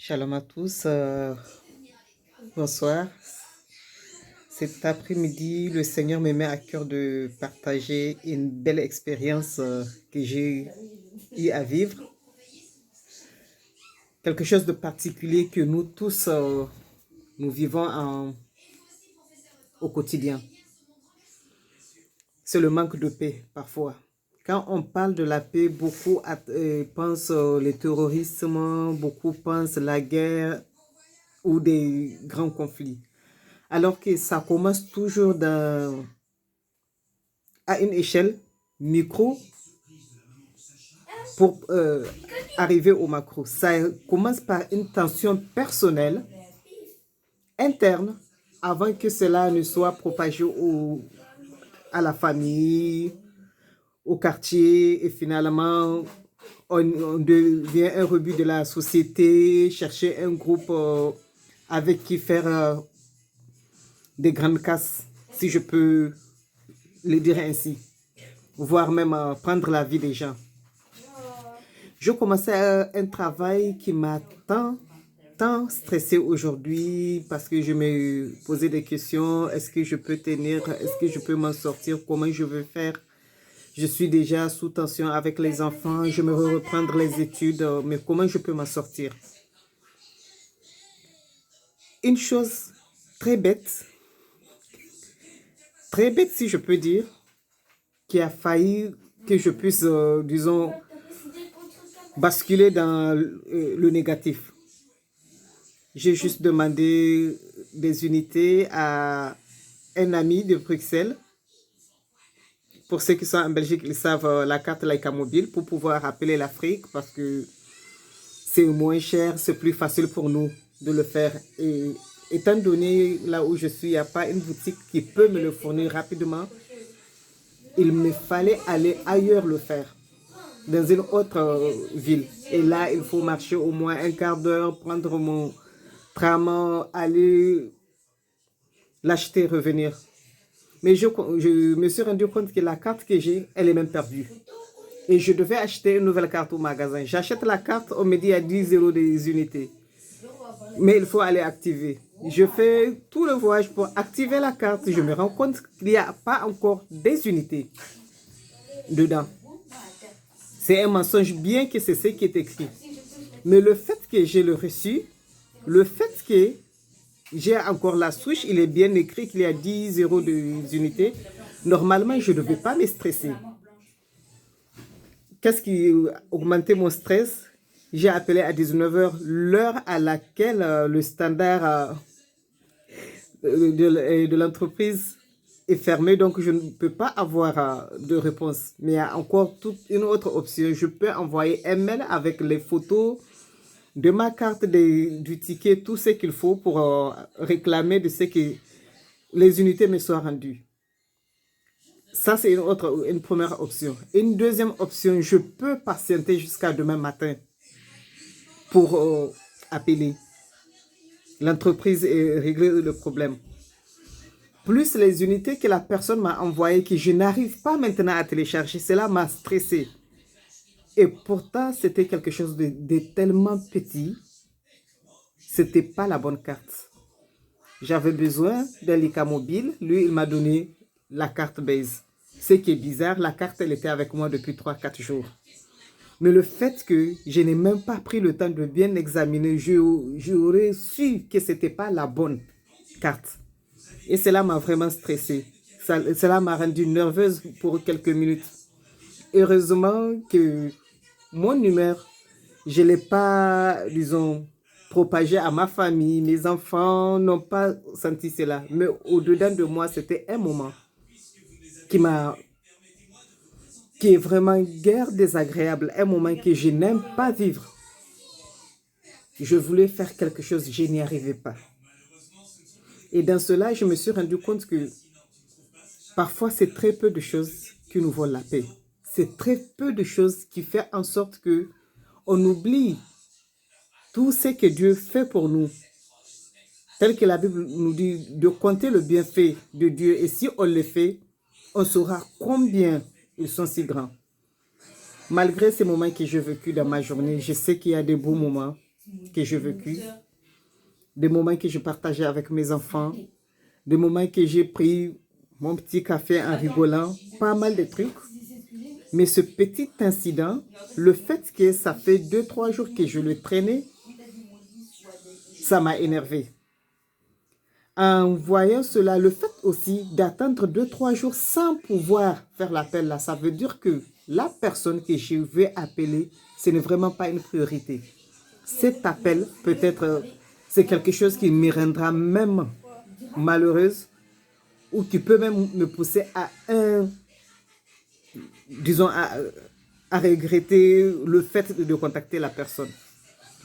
Shalom à tous, bonsoir. Cet après-midi, le Seigneur me met à cœur de partager une belle expérience que j'ai eu à vivre. Quelque chose de particulier que nous tous, nous vivons au quotidien. C'est le manque de paix, parfois. Quand on parle de la paix, beaucoup pensent le terrorisme, beaucoup pensent la guerre ou des grands conflits. Alors que ça commence toujours à une échelle micro pour arriver au macro. Ça commence par une tension personnelle, interne, avant que cela ne soit propagé à la famille, au quartier, et finalement, on devient un rebut de la société, chercher un groupe avec qui faire des grandes casses, si je peux le dire ainsi, voire même prendre la vie des gens. Je commençais un travail qui m'a tant stressé aujourd'hui parce que je me posais des questions. Est-ce que je peux tenir? Est-ce que je peux m'en sortir? Comment je veux faire? Je suis déjà sous tension avec les enfants. Je me veux reprendre les études, mais comment je peux m'en sortir? Une chose très bête si je peux dire, qui a failli que je puisse, disons, basculer dans le négatif. J'ai juste demandé des unités à un ami de Bruxelles. Pour ceux qui sont en Belgique, ils savent la carte Laika Mobile pour pouvoir appeler l'Afrique parce que c'est moins cher, c'est plus facile pour nous de le faire. Et étant donné là où je suis, il n'y a pas une boutique qui peut me le fournir rapidement, il me fallait aller ailleurs le faire, dans une autre ville. Et là, il faut marcher au moins un quart d'heure, prendre mon tram, aller l'acheter, revenir. Mais je me suis rendu compte que la carte que j'ai, elle est même perdue. Et je devais acheter une nouvelle carte au magasin. J'achète la carte, on me dit il y a 10 euros des unités. Mais il faut aller activer. Je fais tout le voyage pour activer la carte. Je me rends compte qu'il n'y a pas encore des unités dedans. C'est un mensonge, bien que c'est ce qui est écrit. Mais le fait que j'ai le reçu, le fait que j'ai encore la switch, il est bien écrit qu'il y a 10 euros des unités. Normalement, je ne devais pas me stresser. Qu'est-ce qui a augmenté mon stress? J'ai appelé à 19 h, l'heure à laquelle le standard de l'entreprise est fermé, donc je ne peux pas avoir de réponse. Mais il y a encore toute une autre option. Je peux envoyer un mail avec les photos de ma carte, du ticket, tout ce qu'il faut pour réclamer de ce que les unités me soient rendues. Ça, c'est une première option. Une deuxième option, je peux patienter jusqu'à demain matin pour appeler l'entreprise et régler le problème. Plus les unités que la personne m'a envoyées, que je n'arrive pas maintenant à télécharger, cela m'a stressé. Et pourtant, c'était quelque chose de tellement petit. C'était pas la bonne carte. J'avais besoin d'un Laika Mobile. Lui, il m'a donné la carte base. Ce qui est bizarre, la carte, elle était avec moi depuis 3-4 jours. Mais le fait que je n'ai même pas pris le temps de bien examiner, j'aurais su que ce n'était pas la bonne carte. Et cela m'a vraiment stressée. Cela m'a rendue nerveuse pour quelques minutes. Heureusement que mon numéro, je ne l'ai pas, disons, propagé à ma famille. Mes enfants n'ont pas senti cela. Mais au-dedans de moi, c'était un moment qui est vraiment guère désagréable. Un moment que je n'aime pas vivre. Je voulais faire quelque chose, je n'y arrivais pas. Et dans cela, je me suis rendu compte que parfois, c'est très peu de choses qui nous volent la paix. C'est très peu de choses qui font en sorte que on oublie tout ce que Dieu fait pour nous. Tel que la Bible nous dit de compter le bienfait de Dieu. Et si on le fait, on saura combien ils sont si grands. Malgré ces moments que j'ai vécus dans ma journée, je sais qu'il y a des beaux moments. que j'ai vécus, des moments que je partageais avec mes enfants, des moments que j'ai pris mon petit café en rigolant, pas mal de trucs. Mais ce petit incident, le fait que ça fait 2-3 jours que je le traînais, ça m'a énervé. En voyant cela, le fait aussi d'attendre 2-3 jours sans pouvoir faire l'appel là, ça veut dire que la personne que je vais appeler, ce n'est vraiment pas une priorité. Cet appel, peut-être, c'est quelque chose qui me rendra même malheureuse ou qui peut même me pousser à disons, à regretter le fait de contacter la personne.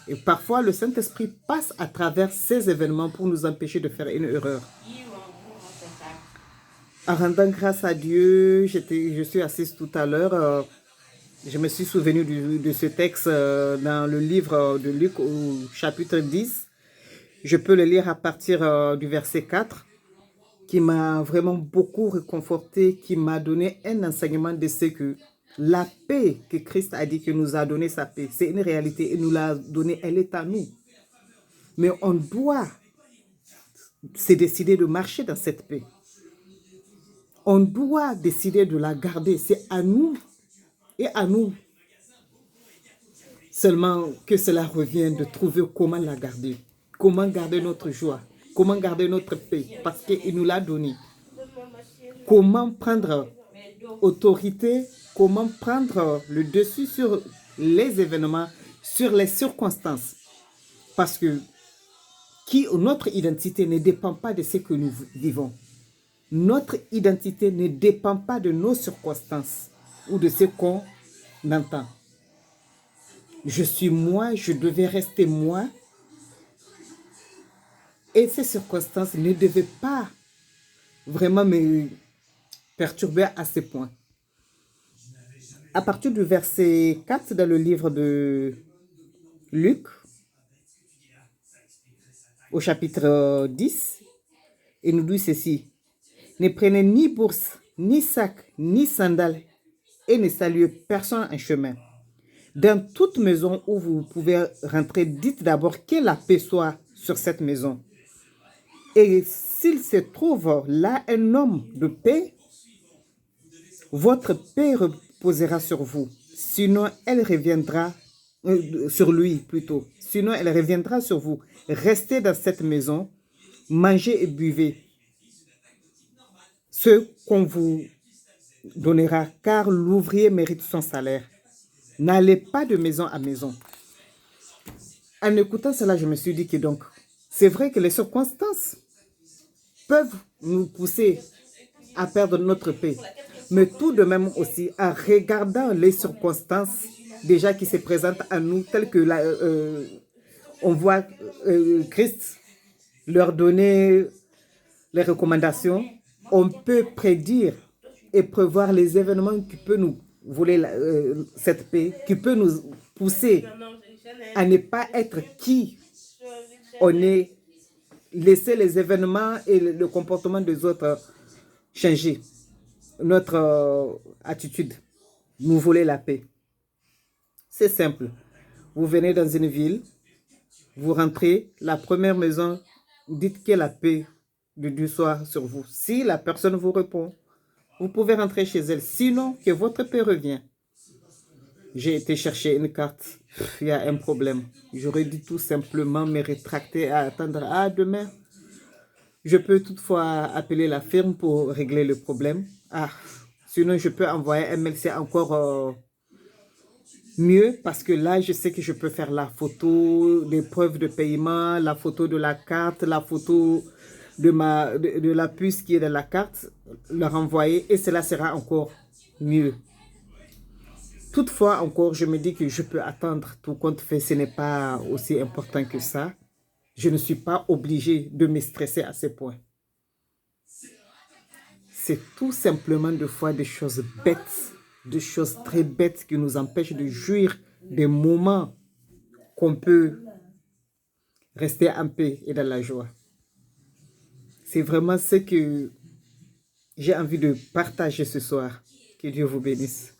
Et parfois, le Saint-Esprit passe à travers ces événements pour nous empêcher de faire une erreur. En rendant grâce à Dieu, je suis assise tout à l'heure. Je me suis souvenu de ce texte dans le livre de Luc au chapitre 10. Je peux le lire à partir du verset 4, qui m'a vraiment beaucoup réconforté, qui m'a donné un enseignement de ce que la paix que Christ a dit qu'il nous a donné sa paix, c'est une réalité, il nous l'a donnée, elle est à nous. Mais on doit se décider de marcher dans cette paix. On doit décider de la garder, c'est à nous et à nous seulement que cela revient de trouver comment la garder, comment garder notre joie, comment garder notre paix, parce qu'il nous l'a donnée. Comment prendre autorité, comment prendre le dessus sur les événements, sur les circonstances. Parce que notre identité ne dépend pas de ce que nous vivons. Notre identité ne dépend pas de nos circonstances ou de ce qu'on entend. Je suis moi, je devais rester moi. Et ces circonstances ne devaient pas vraiment me perturber à ce point. À partir du verset 4 dans le livre de Luc, au chapitre 10, il nous dit ceci. Ne prenez ni bourse, ni sac, ni sandales, et ne saluez personne en chemin. Dans toute maison où vous pouvez rentrer, dites d'abord que la paix soit sur cette maison. Et s'il se trouve là un homme de paix, votre paix reposera sur vous. Sinon, elle reviendra sur lui plutôt. Sinon, elle reviendra sur vous. Restez dans cette maison, mangez et buvez ce qu'on vous donnera, car l'ouvrier mérite son salaire. N'allez pas de maison à maison. En écoutant cela, je me suis dit que donc, c'est vrai que les circonstances peuvent nous pousser à perdre notre paix. Mais tout de même aussi, en regardant les circonstances déjà qui se présentent à nous, telles que on voit Christ leur donner les recommandations, on peut prédire et prévoir les événements qui peuvent nous voler cette paix, qui peut nous pousser à ne pas être qui on est, laisser les événements et le comportement des autres changer notre attitude, nous voler la paix. C'est simple. Vous venez dans une ville, vous rentrez, la première maison, dites que la paix de Dieu soit sur vous. Si la personne vous répond, vous pouvez rentrer chez elle. Sinon, que votre paix revient. J'ai été chercher une carte. Il y a un problème. J'aurais dû tout simplement me rétracter et attendre à demain. Je peux toutefois appeler la firme pour régler le problème. Sinon, je peux envoyer un mail. C'est encore mieux parce que là, je sais que je peux faire la photo des preuves de paiement, la photo de la carte, la photo de la puce qui est dans la carte, leur envoyer et cela sera encore mieux. Toutefois, encore, je me dis que je peux attendre. Tout compte fait, ce n'est pas aussi important que ça. Je ne suis pas obligé de me stresser à ce point. C'est tout simplement des fois des choses bêtes, des choses très bêtes qui nous empêchent de jouir des moments qu'on peut rester en paix et dans la joie. C'est vraiment ce que j'ai envie de partager ce soir. Que Dieu vous bénisse.